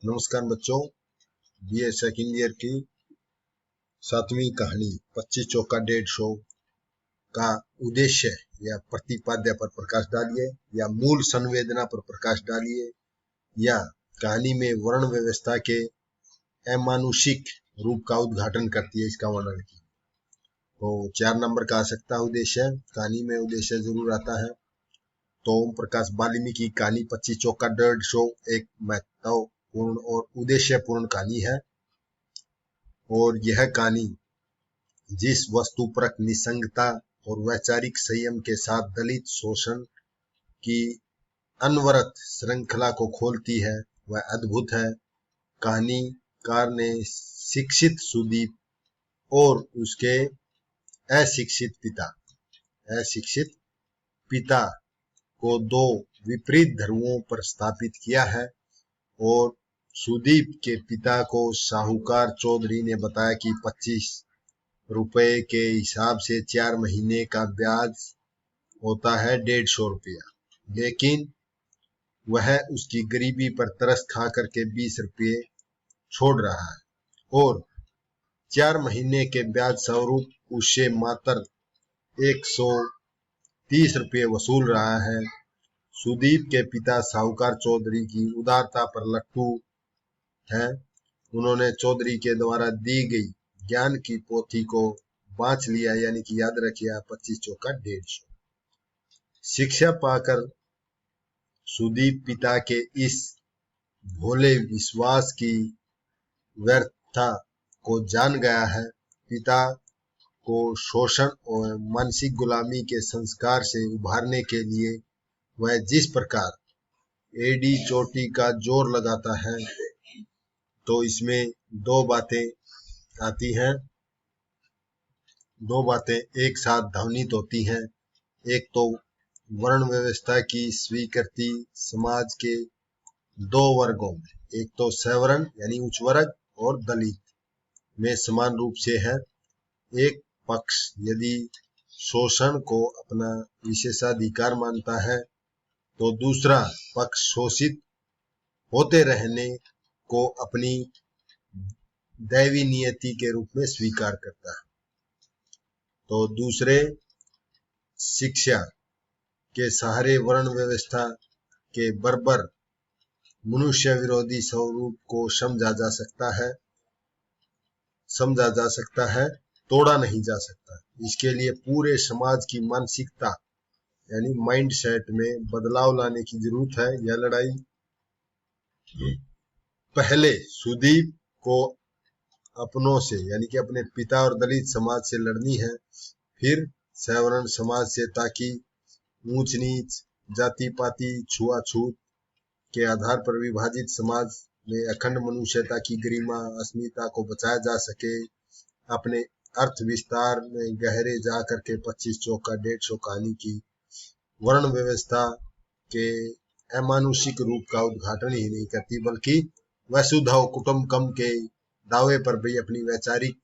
नमस्कार बच्चों, BA second year की 7वीं कहानी 25 चौका 150 का उद्देश्य या प्रतिपाद्य पर प्रकाश डालिए या मूल संवेदना पर प्रकाश डालिए या कहानी में वर्ण व्यवस्था के अमानुषिक रूप का उद्घाटन करती है, इसका वर्णन की। तो 4 नंबर का आ सकता है उद्देश्य। कहानी में उद्देश्य जरूर आता है। तो ओम प्रकाश वाल्मीकि कहानी 25 चौका 150 एक महत्वपूर्ण और उद्देश्यपूर्ण कहानी है और यह कहानी जिस वस्तुपरक निसंगता और वैचारिक संयम के साथ दलित शोषण की अनवरत श्रृंखला को खोलती है वह अद्भुत है। कहानीकार ने शिक्षित सुदीप और उसके अशिक्षित पिता को दो विपरीत धर्मों पर स्थापित किया है और सुदीप के पिता को साहूकार चौधरी ने बताया कि 25 रुपए के हिसाब से 4 महीने का ब्याज होता है 150 रुपया, लेकिन वह उसकी गरीबी पर तरस खा करके 20 रुपये छोड़ रहा है और 4 महीने के ब्याज स्वरूप उससे मात्र 130 रुपये वसूल रहा है। सुदीप के पिता साहूकार चौधरी की उदारता पर लट्टू है। उन्होंने चौधरी के द्वारा दी गई ज्ञान की पोथी को बांच लिया, यानी कि याद रखिए 25 चौका 150। शिक्षा पाकर सुदीप पिता के इस भोले विश्वास की व्यर्थता को जान गया है। पिता को शोषण और मानसिक गुलामी के संस्कार से उभारने के लिए वह जिस प्रकार एडी चोटी का जोर लगाता है, तो इसमें दो बातें एक साथ ध्वनित होती हैं। एक तो वर्ण व्यवस्था की स्वीकृति समाज के दो वर्गों में, एक तो सवर्ण यानी उच्च वर्ग और दलित में समान रूप से है। एक पक्ष यदि शोषण को अपना विशेषाधिकार मानता है तो दूसरा पक्ष शोषित होते रहने को अपनी दैवी नियति के रूप में स्वीकार करता है। तो दूसरे शिक्षा के सहारे वर्ण व्यवस्था के बर्बर मनुष्य विरोधी स्वरूप को समझा जा सकता है, तोड़ा नहीं जा सकता। इसके लिए पूरे समाज की मानसिकता यानी माइंड सेट में बदलाव लाने की जरूरत है। यह लड़ाई पहले सुदीप को अपनों से यानी कि अपने पिता और दलित समाज से लड़नी है, फिर सवर्ण समाज से, ताकि ऊंच नीच जाति पाति छुआछूत के आधार पर विभाजित समाज में अखंड मनुष्यता की गरिमा अस्मिता को बचाया जा सके। अपने अर्थ विस्तार में गहरे जा करके 25 चौका 150 कहानी की वर्ण व्यवस्था के अमानुषिक रूप का उद्घाटन ही नहीं करती, बल्कि वसुधैव कुटुंबकम के दावे पर भी अपनी वैचारिक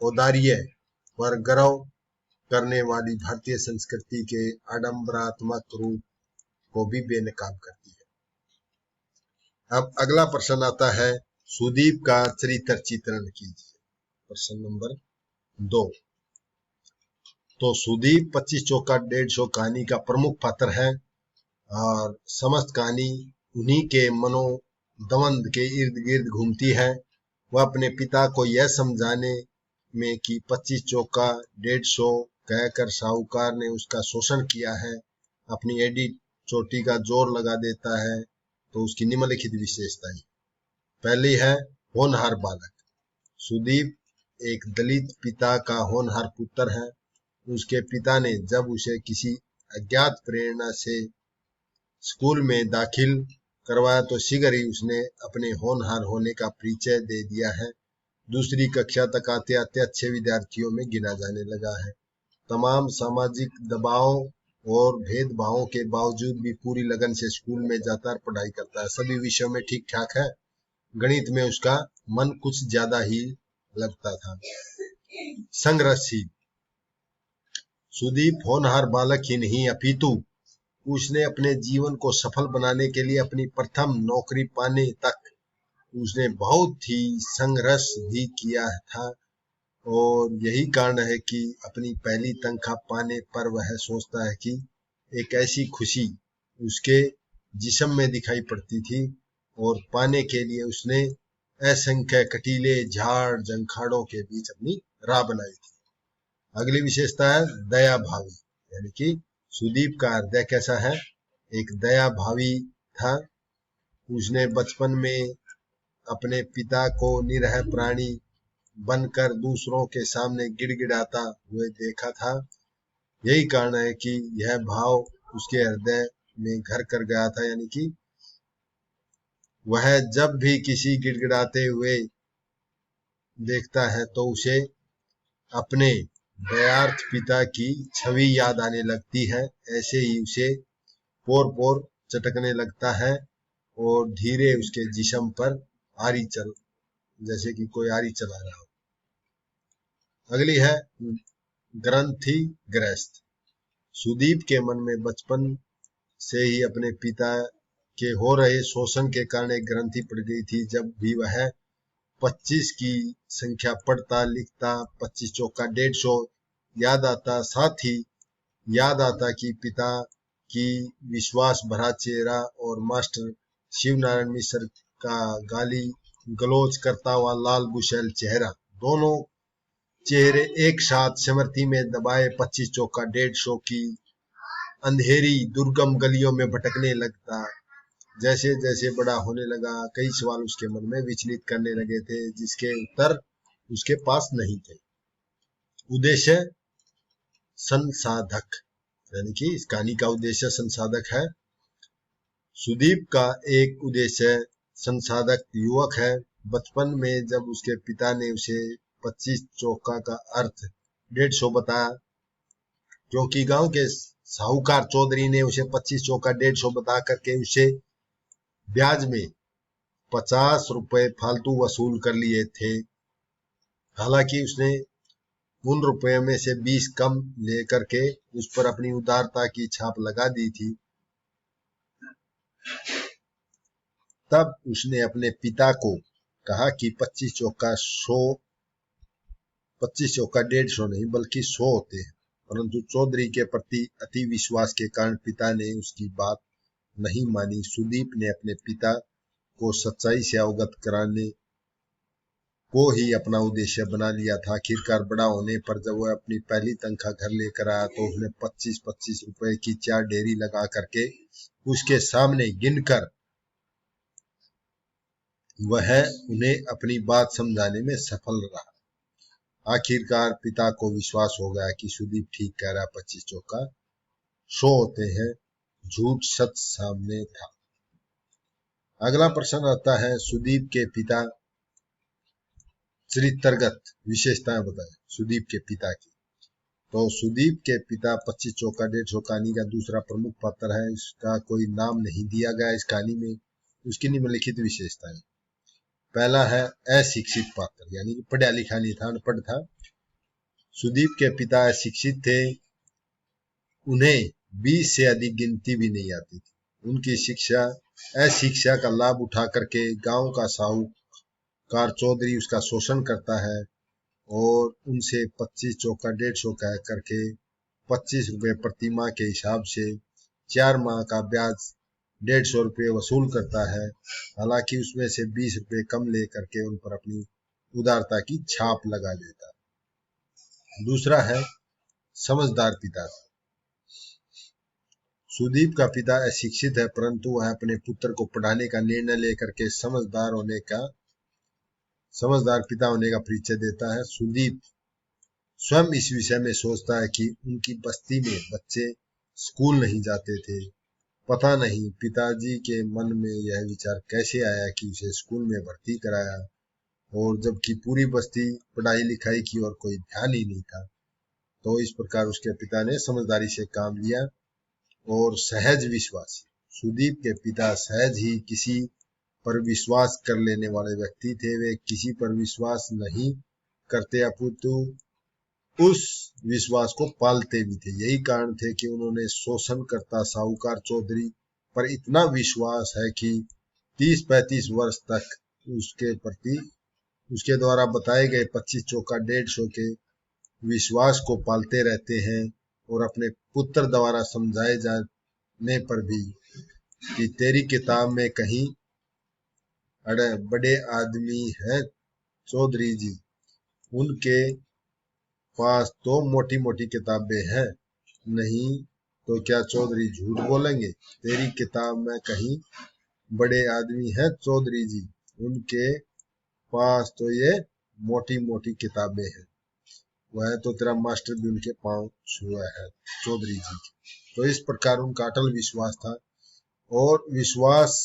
औदार्य पर गर्व करने वाली भारतीय संस्कृति के आडंबरात्मक रूप को भी बेनकाब करती है। अब अगला प्रश्न आता है, सुदीप का चरित्र चित्रण कीजिए। प्रश्न नंबर 2। तो सुदीप 25 चौका 150 कहानी का प्रमुख पात्र है और समस्त कहानी उन्हीं के मनोद्वंद के इर्द गिर्द घूमती है। वह अपने पिता को यह समझाने में कि 25 चौका 150 कहकर साहूकार ने उसका शोषण किया है, अपनी एडी चोटी का जोर लगा देता है। तो उसकी निम्नलिखित विशेषताएं। पहली है होनहार बालक। सुदीप एक दलित पिता का होनहार पुत्र है। उसके पिता ने जब उसे किसी अज्ञात प्रेरणा से स्कूल में दाखिल करवाया तो शीघ्र ही उसने अपने होनहार होने का परिचय दे दिया है। दूसरी कक्षा तक आते आते अच्छे विद्यार्थियों में गिना जाने लगा है। तमाम सामाजिक दबाव और भेदभावों के बावजूद भी पूरी लगन से स्कूल में जाता और पढ़ाई करता है। सभी विषयों में ठीक ठाक है। गणित में उसका मन कुछ ज्यादा ही लगता था। संघर्षशील। सुदीप होनहार बालक ही नहीं अपितु उसने अपने जीवन को सफल बनाने के लिए अपनी प्रथम नौकरी पाने तक उसने बहुत ही संघर्ष भी किया था और यही कारण है कि अपनी पहली तनख्वाह पाने पर वह सोचता है कि एक ऐसी खुशी उसके जिस्म में दिखाई पड़ती थी और पाने के लिए उसने असंख्य कटीले झाड़ झंखाड़ों के बीच अपनी राह बनाई थी। अगली विशेषता है दया भावी, यानी कि सुदीप का हृदय कैसा है, एक दया भावी था। उसने बचपन में अपने पिता को निरह प्राणी बनकर दूसरों के सामने गिड़गिड़ाता हुए देखा था। यही कारण है कि यह भाव उसके हृदय में घर कर गया था, यानी कि वह जब भी किसी गिड़गिड़ाते हुए देखता है तो उसे अपने दयार्थ पिता की छवि याद आने लगती है। ऐसे ही उसे पोर पोर चटकने लगता है और धीरे उसके जिस्म पर आरी चल जैसे कि कोई आरी चला रहा हो। अगली है ग्रंथिग्रस्त। सुदीप के मन में बचपन से ही अपने पिता के हो रहे शोषण के कारण एक ग्रंथि पड़ गई थी। जब भी वह 25 की संख्या पढ़ता लिखता, 25 चौका 150 याद आता, साथ ही याद आता कि पिता की विश्वास भरा चेहरा और मास्टर शिव नारायण मिश्र का गाली गलौज करता हुआ लाल बुशैल चेहरा, दोनों चेहरे एक साथ स्मृति में दबाए 25 चौका 150 की अंधेरी दुर्गम गलियों में भटकने लगता। जैसे जैसे बड़ा होने लगा, कई सवाल उसके मन में विचलित करने लगे थे जिसके उत्तर उसके पास नहीं थे। उद्देश्य संसाधक, यानी कि इस कहानी का उद्देश्य संसाधक है। सुदीप का एक उद्देश्य संसाधक युवक है। बचपन में जब उसके पिता ने उसे 25 चौका का अर्थ 150 बताया, क्योंकि गांव के साहूकार चौधरी ने उसे 25 चौका 150 बता करके उसे ब्याज में 50 रुपए फालतू वसूल कर लिए थे। हालांकि उसने उन रुपयों में से 20 कम लेकर के उस पर अपनी उदारता की छाप लगा दी थी। तब उसने अपने पिता को कहा कि 25 चौका 150 नहीं बल्कि 100 होते हैं, परंतु चौधरी के प्रति अति विश्वास के कारण पिता ने उसकी बात नहीं मानी। सुदीप ने अपने पिता को सच्चाई से अवगत कराने को ही अपना उद्देश्य बना लिया था। आखिरकार बड़ा होने पर जब वह अपनी पहली तनख्वाह घर लेकर आया तो उसने 25-25 रुपए की 4 ढेरी लगा करके उसके सामने गिनकर वह उन्हें अपनी बात समझाने में सफल रहा। आखिरकार पिता को विश्वास हो गया कि सुदीप ठीक कह रहा, 25 चौका 100 होते हैं, झूठ सच सामने था। अगला प्रश्न आता है, सुदीप के पिता चरित्रगत विशेषताएं बताएं सुदीप के पिता की। तो सुदीप के पिता 25 चौका 150 कहानी का दूसरा प्रमुख पात्र है। इसका कोई नाम नहीं दिया गया इस कहानी में। उसकी निम्नलिखित विशेषताएं, पहला है अशिक्षित पात्र, यानी कि पढ़ा लिखा नहीं था, अनपढ़ था। सुदीप के पिता अशिक्षित थे, उन्हें 20 से अधिक गिनती भी नहीं आती थी। उनकी अशिक्षा का लाभ उठा करके गांव का साहूकार चौधरी उसका शोषण करता है और उनसे 25 चौका 150 कह करके 25 रुपए प्रति माह के हिसाब से 4 माह का ब्याज 150 रुपये वसूल करता है। हालांकि उसमें से 20 रुपये कम ले करके उन पर अपनी उदारता की छाप लगा देता है। दूसरा है समझदार पिता। सुदीप का पिता अशिक्षित है, परंतु वह अपने पुत्र को पढ़ाने का निर्णय लेकर के समझदार पिता होने का परिचय देता है। सुदीप स्वयं इस विषय में सोचता है कि उनकी बस्ती में बच्चे स्कूल नहीं जाते थे। पता नहीं पिताजी के मन में यह विचार कैसे आया कि उसे स्कूल में भर्ती कराया, और जबकि पूरी बस्ती पढ़ाई लिखाई की और कोई ध्यान ही नहीं था। तो इस प्रकार उसके पिता ने समझदारी से काम लिया और सहज विश्वास। सुदीप के पिता सहज ही किसी पर विश्वास कर लेने वाले व्यक्ति थे। वे किसी पर विश्वास नहीं करते अपितु उस विश्वास को पालते भी थे। यही कारण थे कि उन्होंने शोषणकर्ता साहूकार चौधरी पर इतना विश्वास है कि 30-35 वर्ष तक उसके प्रति उसके द्वारा बताए गए 25 चौका 150 के विश्वास को पालते रहते हैं और अपने पुत्र द्वारा समझाए जाने पर भी कि तेरी किताब में कहीं अड़े बड़े आदमी हैं चौधरी जी, उनके पास तो मोटी मोटी किताबें हैं, नहीं तो क्या चौधरी झूठ बोलेंगे? तेरी किताब में कहीं बड़े आदमी हैं चौधरी जी, उनके पास तो ये मोटी मोटी किताबें हैं। वह तो तेरा मास्टर भी उनके पांव छुआ है चौधरी जी। तो इस प्रकार उनका अटल विश्वास था और विश्वास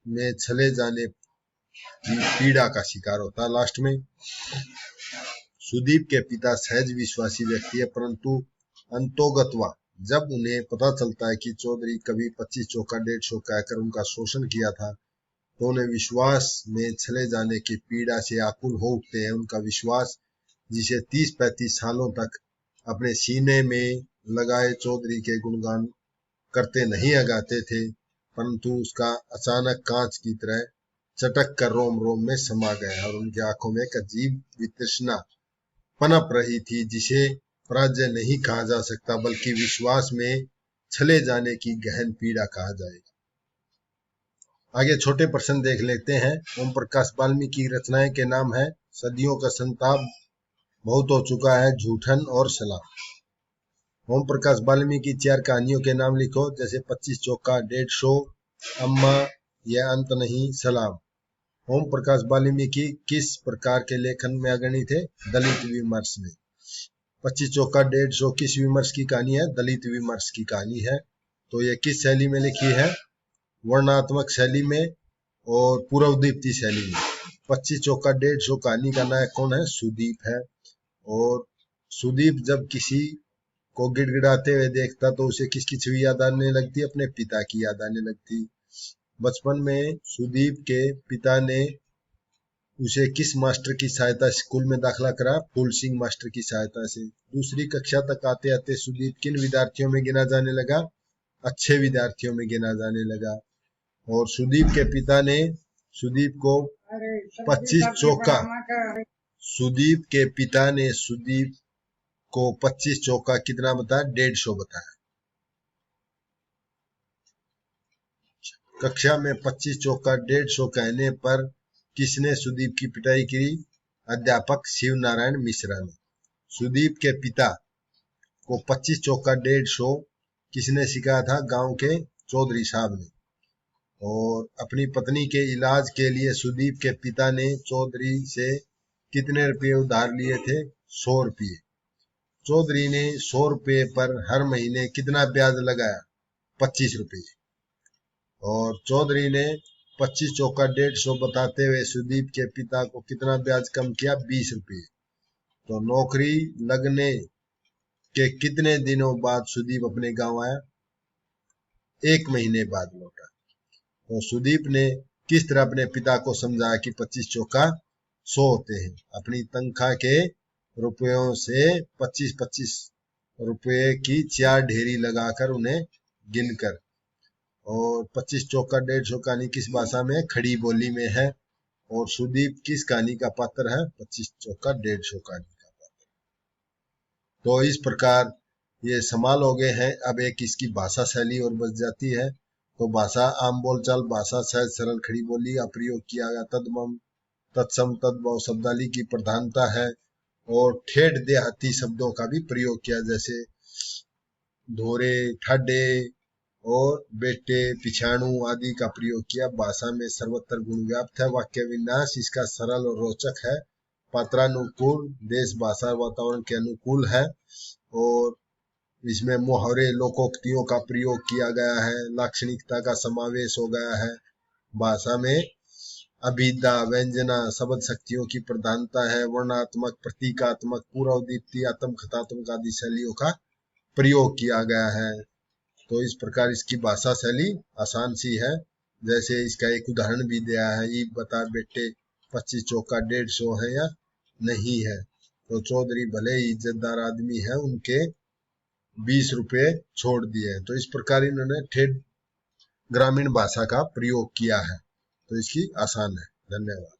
में छले जाने की पीड़ा का शिकार होता। लास्ट में सुदीप के पिता सहज विश्वासी व्यक्ति है, परंतु अंतोगतवा जब उन्हें पता चलता है कि चौधरी कभी 25 चौका 150 कहकर उनका शोषण किया था, तो उन्हें विश्वास में छले जाने की पीड़ा से आकुल हो उठते हैं। उनका विश्वास जिसे 30-35 सालों तक अपने सीने में लगाए चौधरी के गुणगान करते नहीं अगाते थे, परंतु उसका अचानक कांच की तरह चटक कर रोम रोम में समा गया और उनकी आंखों में एक अजीब वितृष्णा पनप रही थी, जिसे पराजय नहीं कहा जा सकता बल्कि विश्वास में छले जाने की गहन पीड़ा कहा जाएगा। आगे छोटे प्रश्न देख लेते हैं। ओम प्रकाश वाल्मीकि की रचनाएं के नाम है सदियों का संताप बहुत हो चुका है, झूठन और सलाम। ओम प्रकाश वाल्मीकि की 4 कहानियों के नाम लिखो, जैसे 25 चौका 150, अम्मा, यह अंत नहीं, सलाम। ओम प्रकाश वाल्मीकि किस प्रकार के लेखन में अग्रणी थे? दलित विमर्श में। 25 चौका 150 किस विमर्श की कहानी है? दलित विमर्श की कहानी है। तो ये किस शैली में लिखी है? वर्णात्मक शैली में और पूर्वदीप्ति शैली में। 25 चौका 150 कहानी का नायक कौन है? सुदीप है। और सुदीप जब किसी को गिड़गिड़ाते हुए देखता तो उसे किसकी छवि याद आने लगती? अपने पिता की याद आने लगती। बचपन में सुदीप के पिता ने उसे किस मास्टर की सहायता स्कूल में दाखिला करा? फूल सिंह मास्टर की सहायता से। दूसरी कक्षा तक आते आते सुदीप किन विद्यार्थियों में गिना जाने लगा? अच्छे विद्यार्थियों में गिना जाने लगा। और सुदीप के पिता ने सुदीप को 25 चौका सुदीप के पिता ने सुदीप को 25 चौका कितना बताया? 150 बताया। कक्षा में 25 चौका 150 कहने पर किसने सुदीप की पिटाई की? अध्यापक शिव नारायण मिश्रा ने। सुदीप के पिता को 25 चौका 150 किसने सिखाया था? गांव के चौधरी साहब ने। और अपनी पत्नी के इलाज के लिए सुदीप के पिता ने चौधरी से कितने रुपये उधार लिए थे? 100 रुपये। चौधरी ने 100 रुपये पर हर महीने कितना ब्याज लगाया? 25 रुपये। और चौधरी ने 25 चौका 150 बताते हुए सुदीप के पिता को कितना ब्याज कम किया? 20 रुपये। तो नौकरी लगने के कितने दिनों बाद सुदीप अपने गांव आया? 1 महीने बाद लौटा। तो सुदीप ने किस तरह अपने पिता को समझाया कि 25 चौका 100 होते हैं? अपनी तनख्वाह के रुपयों से 25-25 रुपये की 4 ढेरी लगाकर उन्हें गिनकर। और 25 चौका 150 कहानी किस भाषा में? खड़ी बोली में है। और सुदीप किस कहानी का पात्र है? 25 चौका 150 कहानी का पात्र। तो इस प्रकार ये समाल हो गए हैं। अब एक इसकी भाषा शैली और बच जाती है। तो भाषा आम बोलचाल भाषा, सहज सरल खड़ी बोली का प्रयोग किया गया। तदमम तत्सम तद्भव शब्दावली की प्रधानता है और ठेठ देहाती शब्दों का भी प्रयोग किया, जैसे धोरे, ठाडे और बेटे, पिछाणु आदि का प्रयोग किया। भाषा में सर्वत्र गुण व्याप्त है। वाक्य विन्यास इसका सरल और रोचक है। पात्रानुकूल, देश भाषा वातावरण के अनुकूल है। और इसमें मुहावरे, लोकोक्तियों का प्रयोग किया गया है। लाक्षणिकता का समावेश हो गया है। भाषा में अभिधा, व्यंजना, शब्द शक्तियों की प्रधानता है। वर्णात्मक, प्रतीकात्मक, पूर्वदीप्ति, आत्मकथात्मक आदि शैलियों का प्रयोग किया गया है। तो इस प्रकार इसकी भाषा शैली आसान सी है। जैसे इसका एक उदाहरण भी दिया है, ये बता बेटे 25 चौका 150 है या नहीं है? तो चौधरी भले ही इज्जतदार आदमी है, उनके 20 रुपये छोड़ दिए। तो इस प्रकार इन्होंने ठेठ ग्रामीण भाषा का प्रयोग किया है। तो इसकी आसान है। धन्यवाद।